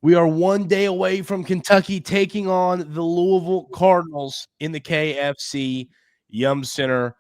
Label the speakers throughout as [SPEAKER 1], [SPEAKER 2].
[SPEAKER 1] We are one day away from Kentucky taking on the Louisville Cardinals in the KFC Yum Center.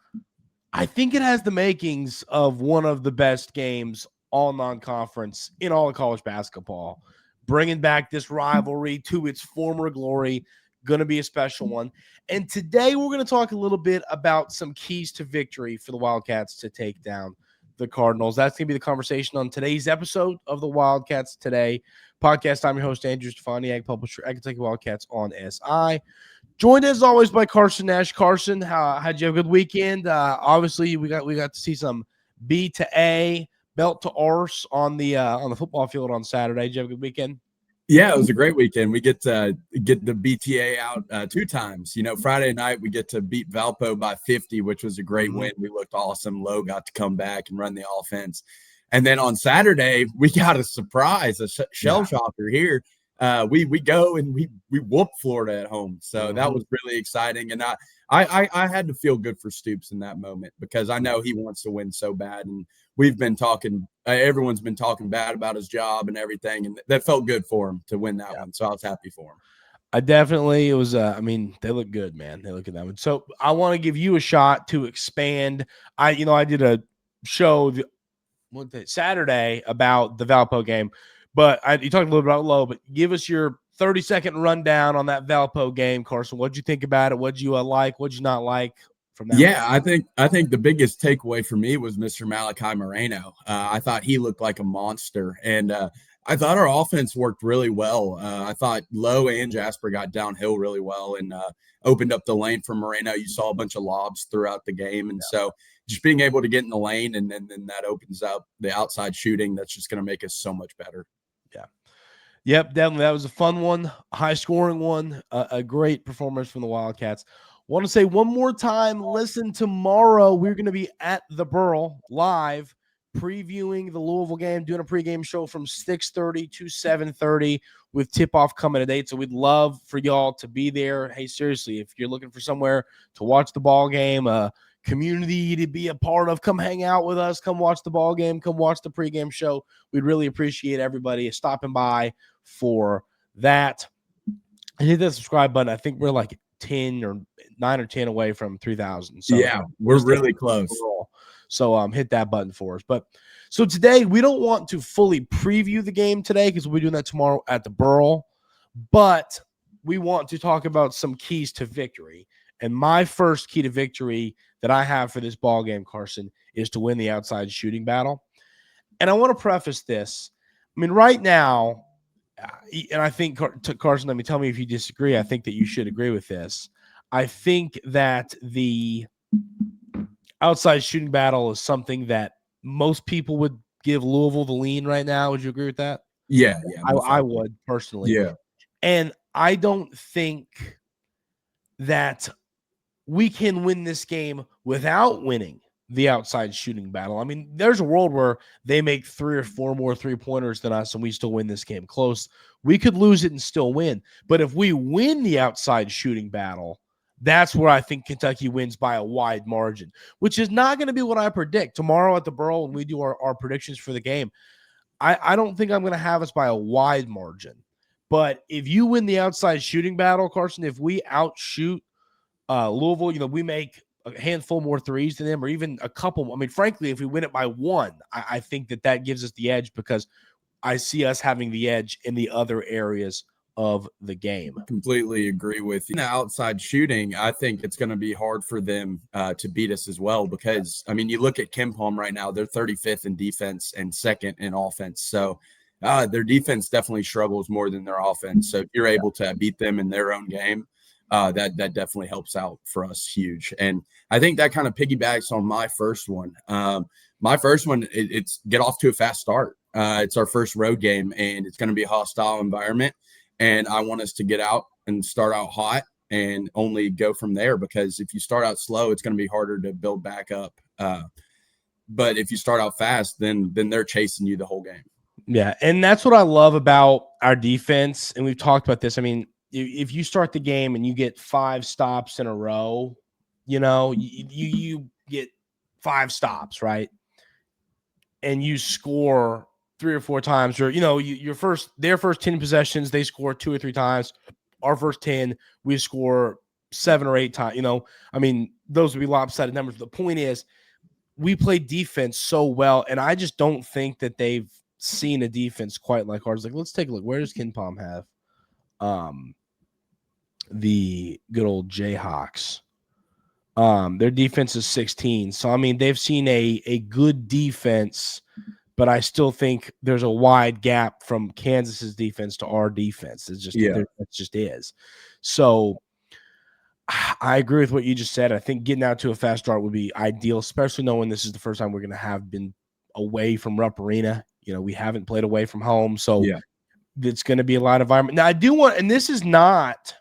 [SPEAKER 1] I think it has the makings of one of the best games all non-conference in all of college basketball. Bringing back this rivalry to its former glory, going to be a special one. And today we're going to talk a little bit about some keys to victory for the Wildcats to take down the Cardinals. That's going to be the conversation on today's episode of the Wildcats Today Podcast. I'm your host, Andrew Stefaniak, publisher at Kentucky Wildcats on SI. Joined as always by Carson Nash. Carson, how'd you have a good weekend? Obviously, we got to see some B to A, belt to arse on the football field on Saturday. Did you have a good weekend?
[SPEAKER 2] Yeah, it was a great weekend. We get to get the BTA out 2 times. Friday night we get to beat Valpo by 50, which was a great win. We looked awesome. Lowe got to come back and run the offense. And then on Saturday, we got a surprise, a shell shocker here. We go and we whoop Florida at home. So that was really exciting. And I had to feel good for Stoops in that moment because I know he wants to win so bad. And we've been talking, everyone's been talking bad about his job and everything. And that felt good for him to win that one. So I was happy for him.
[SPEAKER 1] It was, they look good, man. They look at that one. So I want to give you a shot to expand. I did a show Saturday about the Valpo game, but you talked a little bit about Lowe, but give us your 30-second rundown on that Valpo game, Carson. What'd you think about it? What'd you like? What'd you not like from that?
[SPEAKER 2] Yeah, I think the biggest takeaway for me was Mr. Malachi Moreno. I thought he looked like a monster, and I thought our offense worked really well. I thought Lowe and Jasper got downhill really well and opened up the lane for Moreno. You saw a bunch of lobs throughout the game, and so just being able to get in the lane and then that opens up the outside shooting. That's just going to make us so much better.
[SPEAKER 1] Yeah. Yep, definitely. That was a fun one, high-scoring one, a great performance from the Wildcats. Want to say one more time, listen, tomorrow we're going to be at the Burl live previewing the Louisville game, doing a pregame show from 6:30 to 7:30 with tip-off coming at 8. So we'd love for y'all to be there. Hey, seriously, if you're looking for somewhere to watch the ball game, community to be a part of, come hang out with us, come watch the ball game, come watch the pregame show. We'd really appreciate everybody stopping by for that. Hit that subscribe button. I think we're like 9 or 10 away from 3,000. So
[SPEAKER 2] yeah, we're really close.
[SPEAKER 1] So hit that button for us. But so today we don't want to fully preview the game today because we'll be doing that tomorrow at the Burl. But we want to talk about some keys to victory. And my first key to victory that I have for this ball game, Carson, is to win the outside shooting battle. And I want to preface this. I mean, right now, and I think, Carson, tell me if you disagree. I think that you should agree with this. I think that the outside shooting battle is something that most people would give Louisville the lean right now. Would you agree with that?
[SPEAKER 2] Yeah.
[SPEAKER 1] I would personally.
[SPEAKER 2] Yeah.
[SPEAKER 1] And I don't think that we can win this game without winning the outside shooting battle. I mean, there's a world where they make 3 or 4 more 3-pointers than us and we still win this game close. We could lose it and still win. But if we win the outside shooting battle, that's where I think Kentucky wins by a wide margin, which is not going to be what I predict. Tomorrow at the Burl, when we do our predictions for the game, I don't think I'm going to have us by a wide margin. But if you win the outside shooting battle, Carson, if we outshoot Louisville, we make a handful more threes than them or even a couple. I mean, frankly, if we win it by 1, I think that gives us the edge because I see us having the edge in the other areas of the game.
[SPEAKER 2] Completely agree with you. The outside shooting, I think it's going to be hard for them to beat us as well because, I mean, you look at KenPom right now, they're 35th in defense and 2nd in offense. So their defense definitely struggles more than their offense. So if you're able to beat them in their own game, that definitely helps out for us huge. And I think that kind of piggybacks on my first one. My first one, it's get off to a fast start. It's our first road game, and it's going to be a hostile environment. And I want us to get out and start out hot and only go from there because if you start out slow, it's going to be harder to build back up. But if you start out fast, then they're chasing you the whole game.
[SPEAKER 1] Yeah, and that's what I love about our defense. And we've talked about this. I mean, if you start the game and you get 5 stops in a row, you get 5 stops, right? And you score 3 or 4 times, or their first 10 possessions, they score 2 or 3 times. Our first 10, we score 7 or 8 times. I mean, those would be lopsided numbers. The point is, we play defense so well, and I just don't think that they've seen a defense quite like ours. Like, let's take a look. Where does KenPom have the good old Jayhawks? Their defense is 16. So, I mean, they've seen a good defense, but I still think there's a wide gap from Kansas's defense to our defense. It's just, it just is. So I agree with what you just said. I think getting out to a fast start would be ideal, especially knowing this is the first time we're going to have been away from Rupp Arena. We haven't played away from home. So it's going to be a lot of environment. Now, I do want, and this is not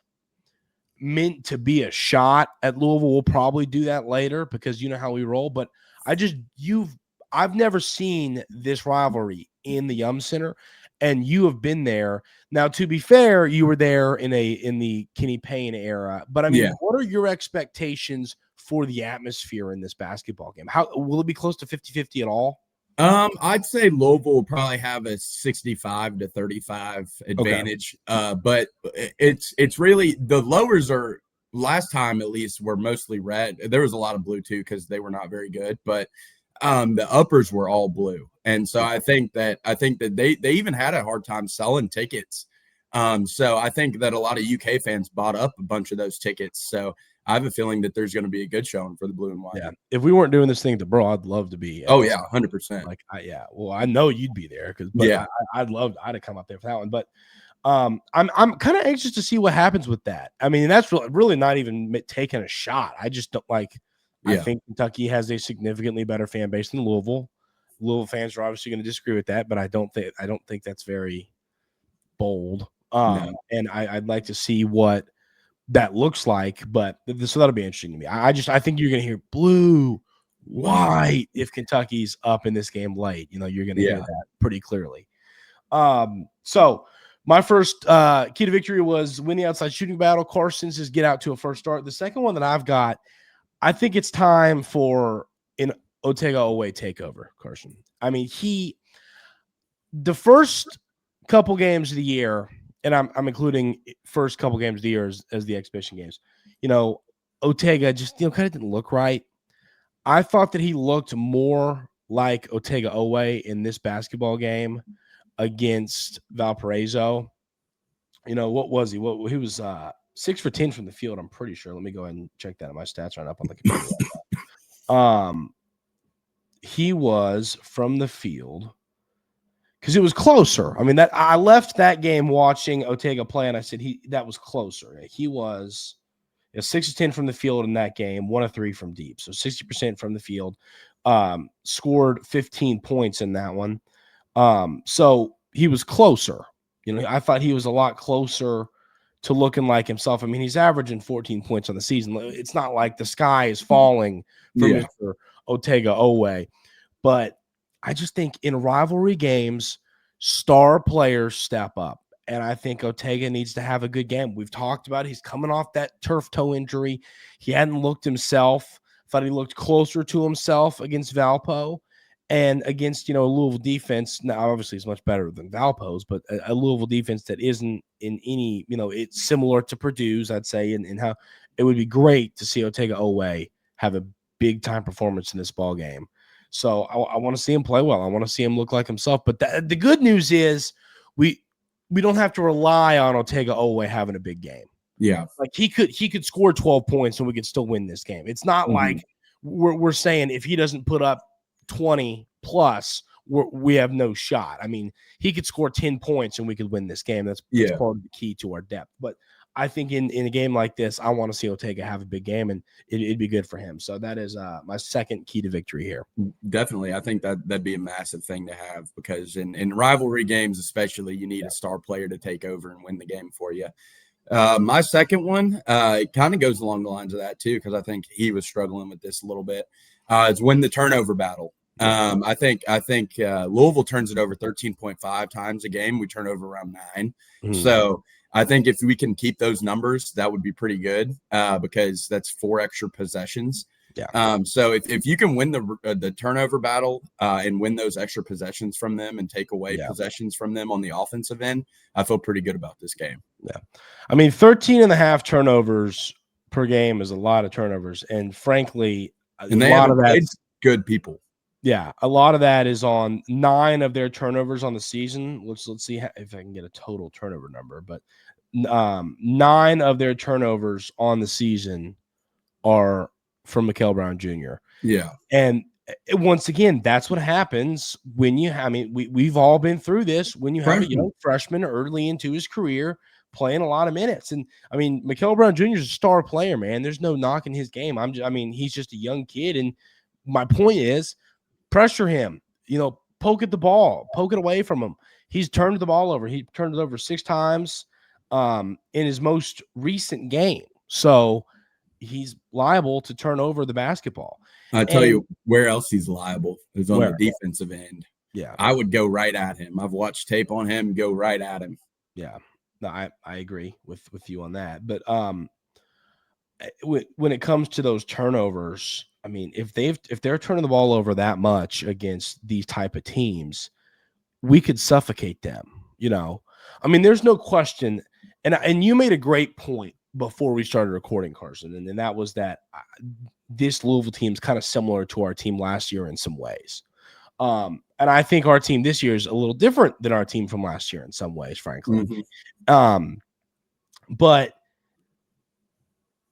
[SPEAKER 1] meant to be a shot at Louisville. We'll probably do that later because you know how we roll. But I've never seen this rivalry in the Yum Center, and you have been there. Now, to be fair, you were there in the Kenny Payne era. But I mean, what are your expectations for the atmosphere in this basketball game? How will it be close to 50-50 at all?
[SPEAKER 2] I'd say Louisville will probably have a 65-35 advantage. Okay. But it's really the lowers are last time at least were mostly red. There was a lot of blue too because they were not very good, but the uppers were all blue. And so I think that they even had a hard time selling tickets. So I think that a lot of UK fans bought up a bunch of those tickets. So I have a feeling that there's going to be a good showing for the blue and white. Yeah.
[SPEAKER 1] If we weren't doing this thing to Burl, I'd love to be.
[SPEAKER 2] Oh yeah, 100%.
[SPEAKER 1] Well, I know you'd be there I'd have come up there for that one. But I'm kind of anxious to see what happens with that. I mean, that's really not even taking a shot. I just don't like. I think Kentucky has a significantly better fan base than Louisville. Louisville fans are obviously going to disagree with that, but I don't think that's very bold. And I'd like to see what that looks like, but so that'll be interesting to me. I think you're going to hear blue, white if Kentucky's up in this game late. You're going to hear that pretty clearly. So my first key to victory was win the outside shooting battle. Carson's is get out to a first start. The second one that I've got, I think it's time for an Otega-Oweh takeover, Carson. I mean, the first couple games of the year, and I'm including first couple games of the year as the exhibition games, Otega just, kind of didn't look right. I thought that he looked more like Otega-Oweh in this basketball game against Valparaiso. What was he? He was 6 for 10 from the field, I'm pretty sure. Let me go ahead and check that. My stats aren't up on the computer right now. He was from the field because it was closer. I mean, that I left that game watching Otega play, and I said that was closer. He was 6 of 10 from the field in that game, 1 of 3 from deep, so 60% from the field. Scored 15 points in that one. So he was closer. I thought he was a lot closer to looking like himself. I mean, he's averaging 14 points on the season. It's not like the sky is falling for Mr. Otega-Oweh. But I just think in rivalry games, star players step up. And I think Otega needs to have a good game. We've talked about it. He's coming off that turf toe injury. He hadn't looked himself. Thought he looked closer to himself against Valpo. And against, a Louisville defense, now obviously it's much better than Valpo's, but a Louisville defense that isn't in any, it's similar to Purdue's, I'd say, and how it would be great to see Otega-Oweh have a big-time performance in this ball game. So I want to see him play well. I want to see him look like himself. But the good news is we don't have to rely on Otega-Oweh having a big game.
[SPEAKER 2] Yeah.
[SPEAKER 1] Like he could score 12 points and we could still win this game. It's not like we're saying if he doesn't put up 20 plus, we have no shot. I mean, he could score 10 points and we could win this game. That's part of the key to our depth. But I think in a game like this, I want to see Otega have a big game, and it'd be good for him. So that is my second key to victory here.
[SPEAKER 2] Definitely. I think that'd be a massive thing to have because in rivalry games especially, you need a star player to take over and win the game for you. My second one, it kind of goes along the lines of that too, because I think he was struggling with this a little bit. Is win the turnover battle. I think Louisville turns it over 13.5 times a game. We turn over around 9. So I think if we can keep those numbers, that would be pretty good because that's 4 extra possessions.
[SPEAKER 1] Yeah.
[SPEAKER 2] So if you can win the turnover battle and win those extra possessions from them and take away possessions from them on the offensive end, I feel pretty good about this game.
[SPEAKER 1] Yeah. I mean, 13.5 turnovers per game is a lot of turnovers. And frankly,
[SPEAKER 2] and they haven't played good people.
[SPEAKER 1] Yeah, a lot of that is on 9 of their turnovers on the season. Let's see if I can get a total turnover number. But 9 of their turnovers on the season are from Mikael Brown Jr.
[SPEAKER 2] Yeah.
[SPEAKER 1] And once again, that's what happens when we've all been through this, when you have a young freshman early into his career playing a lot of minutes. And I mean, Mikael Brown Jr. is a star player, man. There's no knocking his game. He's just a young kid. And my point is, pressure him, poke at the ball, poke it away from him. He's turned the ball over. He turned it over 6 times in his most recent game. So he's liable to turn over the basketball.
[SPEAKER 2] I tell you where else he's liable is on the defensive end.
[SPEAKER 1] Yeah.
[SPEAKER 2] I would go right at him. I've watched tape on him, go right at him.
[SPEAKER 1] Yeah. No, I agree with you on that. But when it comes to those turnovers, I mean, if they're turning the ball over that much against these type of teams, we could suffocate them. I mean, there's no question. And you made a great point before we started recording, Carson, and that was that this Louisville team is kind of similar to our team last year in some ways. And I think our team this year is a little different than our team from last year in some ways, frankly.
[SPEAKER 2] Mm-hmm.
[SPEAKER 1] But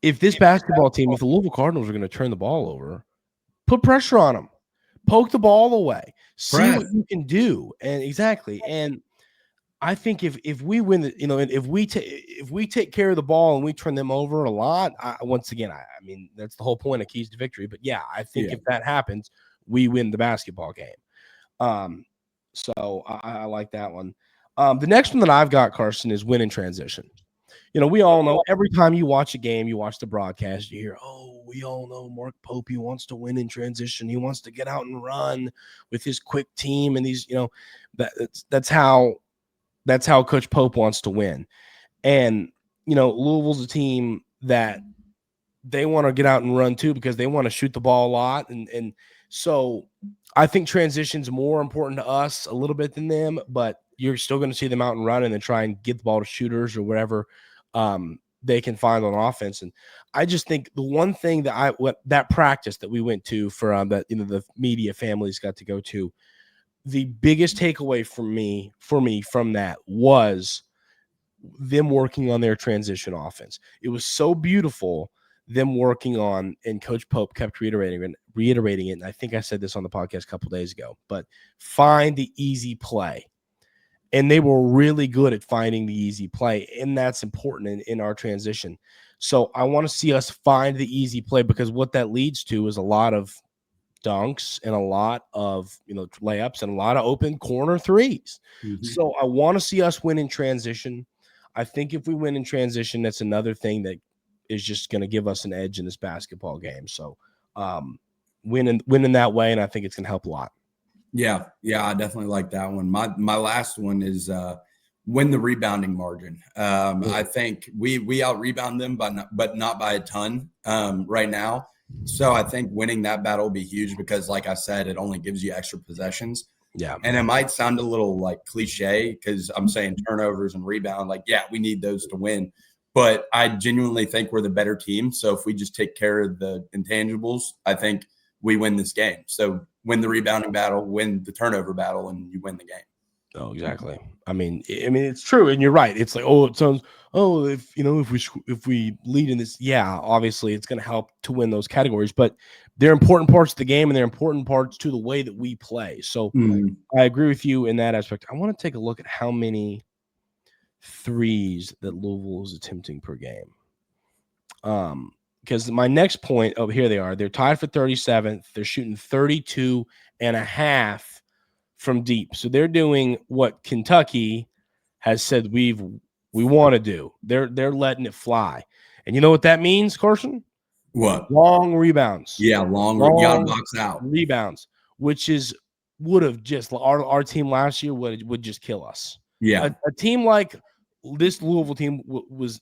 [SPEAKER 1] if this basketball team, if the Louisville Cardinals are going to turn the ball over, put pressure on them, poke the ball away, see what you can do. And exactly. And I think if we win, if we take care of the ball and we turn them over a lot, once again, I mean, that's the whole point of keys to victory. But yeah, I think if that happens, we win the basketball game. So I like that one. The next one that I've got, Carson, is win in transition. We all know every time you watch a game, you watch the broadcast, you hear, we all know Mark Pope, he wants to win in transition. He wants to get out and run with his quick team. And that's how Coach Pope wants to win. And, Louisville's a team that they want to get out and run too, because they want to shoot the ball a lot. And so I think transition's more important to us a little bit than them, but you're still going to see them out and run and then try and get the ball to shooters or whatever they can find on offense. And I just think the one thing that practice that we went to for that the media families got to go to, the biggest takeaway for me from that was them working on their transition offense. It was so beautiful, them working on, and Coach Pope kept reiterating it. And I think I said this on the podcast a couple days ago, but find the easy play. And they were really good at finding the easy play, and that's important in our transition. So I want to see us find the easy play, because what that leads to is a lot of dunks and a lot of layups and a lot of open corner threes. Mm-hmm. So I want to see us win in transition. I think if we win in transition, that's another thing that is just going to give us an edge in this basketball game. So winning that way, and I think it's going to help a lot.
[SPEAKER 2] Yeah, I definitely like that one. My last one is win the rebounding margin. I think we out rebound them, but not by a ton right now. So I think winning that battle will be huge, because, like I said, it only gives you extra possessions.
[SPEAKER 1] Yeah,
[SPEAKER 2] and it might sound a little like cliche, because I'm saying turnovers and rebound. Like, yeah, we need those to win, but I genuinely think we're the better team. So if we just take care of the intangibles, I think we win this game. So win the rebounding battle, win the turnover battle, and you win the game.
[SPEAKER 1] Oh, exactly. I mean, it's true, and you're right. It's like, if we lead in this, yeah, obviously it's going to help to win those categories, but they're important parts of the game, and they're important parts to the way that we play. So I agree with you in that aspect. I want to take a look at how many threes that Louisville is attempting per game. Because my next point, here they are. They're tied for 37th. They're shooting 32.5 from deep. So they're doing what Kentucky has said we want to do. They're letting it fly. And you know what that means, Carson?
[SPEAKER 2] What?
[SPEAKER 1] Long rebounds.
[SPEAKER 2] Yeah, long you gotta box out.
[SPEAKER 1] Rebounds, which would have just our team last year would just kill us.
[SPEAKER 2] Yeah.
[SPEAKER 1] A team like this Louisville team was,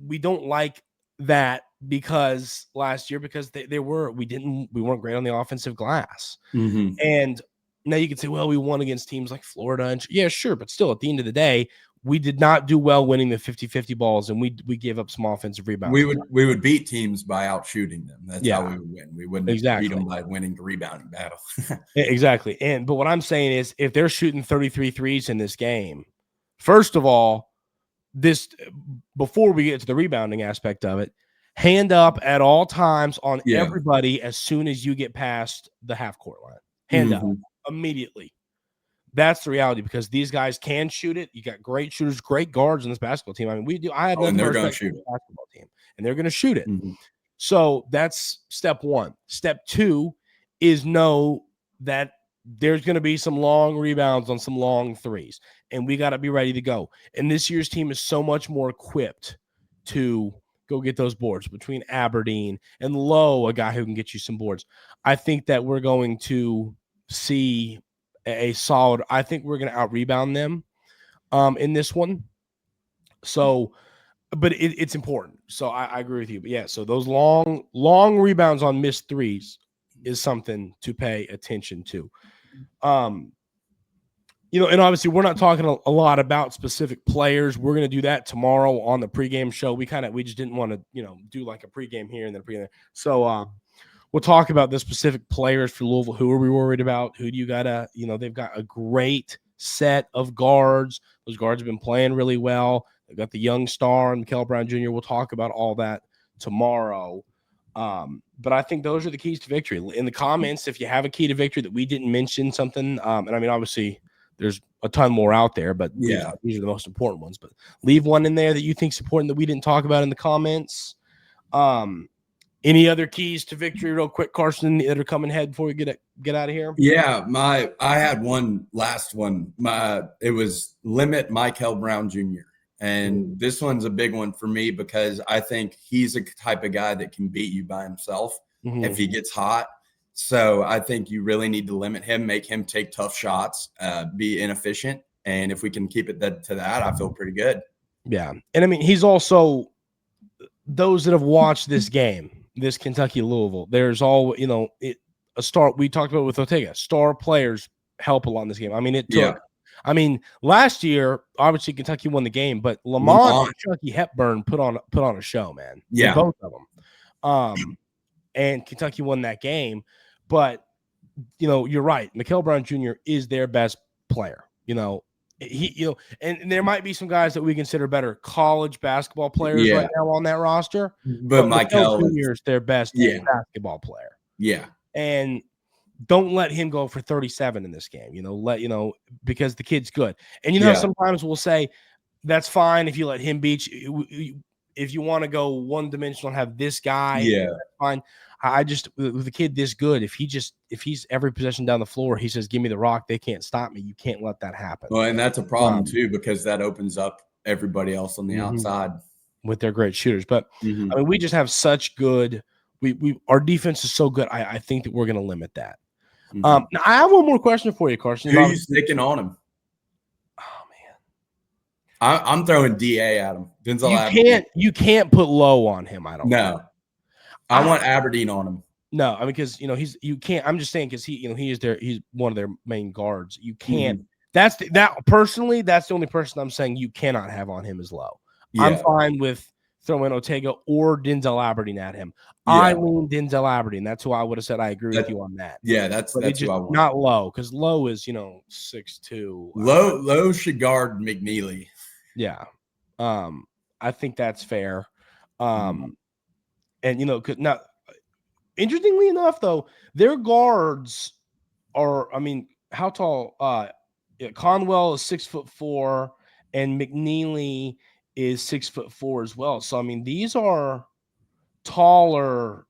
[SPEAKER 1] we don't like that because last year, because we weren't great on the offensive glass.
[SPEAKER 2] Mm-hmm.
[SPEAKER 1] And now you can say, well, we won against teams like Florida. And yeah, sure. But still, at the end of the day, we did not do well winning the 50-50 balls, and we gave up some offensive rebounds.
[SPEAKER 2] We would beat teams by out shooting them. That's how we would win. We wouldn't beat them by winning the rebounding battle.
[SPEAKER 1] Exactly. But what I'm saying is, if they're shooting 33 threes in this game, first of all, before we get to the rebounding aspect of it, hand up at all times on everybody as soon as you get past the half court line. Hand up immediately. That's the reality, because these guys can shoot it. You got great shooters, great guards in this basketball team. I mean, we do. I have
[SPEAKER 2] and they're going to shoot it.
[SPEAKER 1] Basketball team, and they're going to shoot it.
[SPEAKER 2] Mm-hmm.
[SPEAKER 1] So that's step one. Step two is know that there's going to be some long rebounds on some long threes, and we got to be ready to go. And this year's team is so much more equipped to go get those boards between Aberdeen and Lowe, a guy who can get you some boards. I think that we're going to see a solid. I think we're going to out rebound them in this one. So, but it's important. So I agree with you. But yeah, so those long rebounds on missed threes is something to pay attention to. And obviously we're not talking a lot about specific players. We're going to do that tomorrow on the pregame show. We just didn't want to, do like a pregame here and then a pregame there. So we'll talk about the specific players for Louisville. Who are we worried about? Who do you gotta, they've got a great set of guards. Those guards have been playing really well. They've got the young star and Mikael Brown Jr. We'll talk about all that tomorrow. But I think those are the keys to victory. In the comments, if you have a key to victory that we didn't mention something, and I mean, obviously there's a ton more out there, but these are the most important ones. But leave one in there that you think is important that we didn't talk about in the comments. Any other keys to victory real quick, Carson, that are coming ahead before we get out of here?
[SPEAKER 2] Yeah, I had one last one. It was limit Mikael Brown Jr. And this one's a big one for me because I think he's a type of guy that can beat you by himself if he gets hot. So I think you really need to limit him, make him take tough shots, be inefficient. And if we can keep it to that, I feel pretty good.
[SPEAKER 1] Yeah. And I mean, he's also those that have watched this game, this Kentucky-Louisville, there's all, a star. We talked about it with Ortega. Star players help a lot in this game. I mean, it took. I mean, last year, obviously Kentucky won the game, but Lamont and Chucky Hepburn put on a show, man.
[SPEAKER 2] Yeah,
[SPEAKER 1] both of them. And Kentucky won that game. But you're right. Mikael Brown Jr. is their best player. And there might be some guys that we consider better college basketball players right now on that roster.
[SPEAKER 2] But Mikael
[SPEAKER 1] Jr. is their best basketball player.
[SPEAKER 2] Yeah.
[SPEAKER 1] And don't let him go for 37 in this game, because the kid's good. And, sometimes we'll say that's fine if you let him beat you. If you want to go one dimensional and have this guy, that's fine. With the kid this good, if he's every possession down the floor, he says, give me the rock. They can't stop me. You can't let that happen.
[SPEAKER 2] Well, and that's a problem too, because that opens up everybody else on the outside
[SPEAKER 1] with their great shooters. But I mean, we just have such good, our defense is so good. I think that we're going to limit that. Now I have one more question for you, Carson.
[SPEAKER 2] Who are you sticking on him?
[SPEAKER 1] Oh man,
[SPEAKER 2] I'm throwing DA at him.
[SPEAKER 1] You can't put Lowe on him. I don't know.
[SPEAKER 2] I want Aberdeen on him.
[SPEAKER 1] No, I mean, because you can't. I'm just saying because he's one of their main guards. You can't. That's the only person I'm saying you cannot have on him is Lowe. Yeah. I'm fine with throwing Ortega or Denzel Aberdeen at him. Yeah. I lean Denzel Aberdeen. That's who I would have said. I agree with you on that.
[SPEAKER 2] Yeah, that's who I want.
[SPEAKER 1] Not Lowe, because Lowe is 6'2".
[SPEAKER 2] Lowe should guard McNeely.
[SPEAKER 1] Yeah, I think that's fair. And now, interestingly enough, though, their guards are. I mean, how tall? Conwell is 6'4", and McNeely is 6'4" as well. So I mean, these are taller.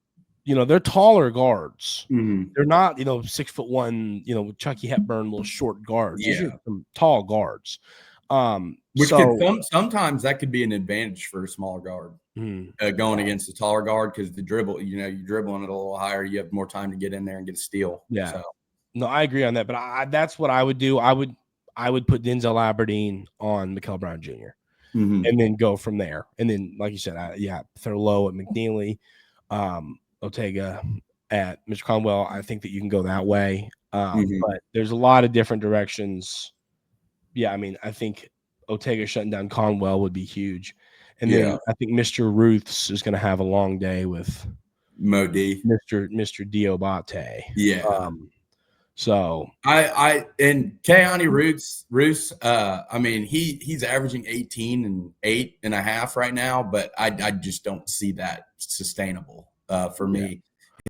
[SPEAKER 1] They're taller guards. They're not 6'1". Chucky Hepburn, little short guards. These are some tall guards.
[SPEAKER 2] Sometimes that could be an advantage for a smaller guard going against a taller guard, because the dribble, you're dribbling it a little higher. You have more time to get in there and get a steal.
[SPEAKER 1] Yeah.
[SPEAKER 2] So.
[SPEAKER 1] No, I agree on that, but that's what I would do. I would put Denzel Aberdeen on Mikael Brown Jr. and then go from there. And then, like you said, throw low at McNeely, Ortega at Mr. Conwell. I think that you can go that way. But there's a lot of different directions. Yeah, I mean, I think Ortega shutting down Conwell would be huge. And then I think Mr. Ruths is going to have a long day with
[SPEAKER 2] Modi,
[SPEAKER 1] Mr. Diobate.
[SPEAKER 2] Yeah.
[SPEAKER 1] So
[SPEAKER 2] and Keanu Roos, I mean, he's averaging 18 and 8.5 right now, but I just don't see that sustainable for me.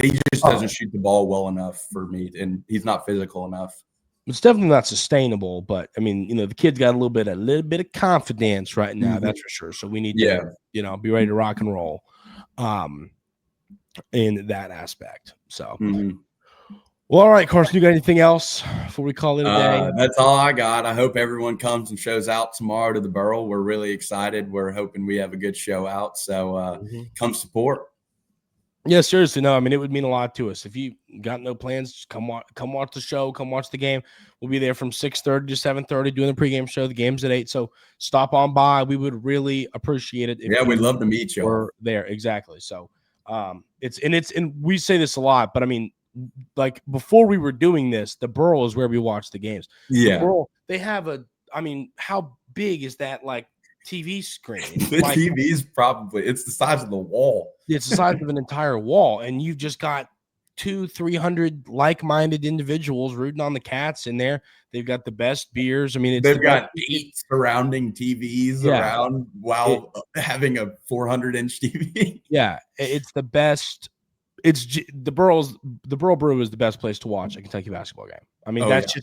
[SPEAKER 2] He just doesn't shoot the ball well enough for me, and he's not physical enough.
[SPEAKER 1] It's definitely not sustainable, but I mean, the kid's got a little bit of confidence right now, that's for sure. So we need to, be ready to rock and roll, in that aspect. So, well, all right, Carson, you got anything else before we call it a day?
[SPEAKER 2] That's all I got. I hope everyone comes and shows out tomorrow to the Burl. We're really excited. We're hoping we have a good show out. So come support.
[SPEAKER 1] Yeah, seriously. No, I mean, it would mean a lot to us. If you got no plans, just come watch the show, come watch the game. We'll be there from 6:30 to 7:30 doing the pregame show. The game's at 8. So stop on by. We would really appreciate it.
[SPEAKER 2] We'd love to meet you.
[SPEAKER 1] We're there. Exactly. So and we say this a lot, but I mean, like before we were doing this, the Burl is where we watch the games.
[SPEAKER 2] Yeah.
[SPEAKER 1] The Burl, they have how big is that TV screen?
[SPEAKER 2] The TV's it's the size of the wall.
[SPEAKER 1] It's the size of an entire wall, and you've just got 200-300 like-minded individuals rooting on the Cats in there. They've got the best beers. I mean,
[SPEAKER 2] they've got 8 surrounding TVs around while having a 400-inch TV.
[SPEAKER 1] Yeah, it's the best. It's the Burl Brew is the best place to watch a Kentucky basketball game. I mean, that's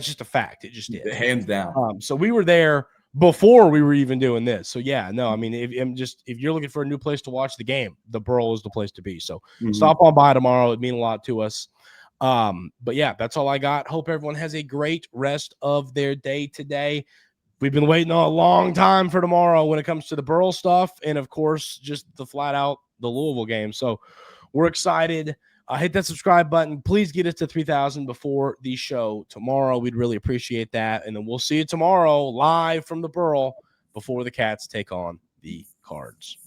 [SPEAKER 1] just a fact. It just is,
[SPEAKER 2] hands down.
[SPEAKER 1] So we were there before we were even doing this. So I mean, if you're looking for a new place to watch the game, the Burl is the place to be. So stop on by tomorrow. It'd mean a lot to us. But yeah, that's all I got. Hope everyone has a great rest of their day today. We've been waiting a long time for tomorrow when it comes to the Burl stuff, and of course, just the flat out the Louisville game. So we're excited. Hit that subscribe button. Please get us to 3,000 before the show tomorrow. We'd really appreciate that. And then we'll see you tomorrow live from the Burl before the Cats take on the Cards.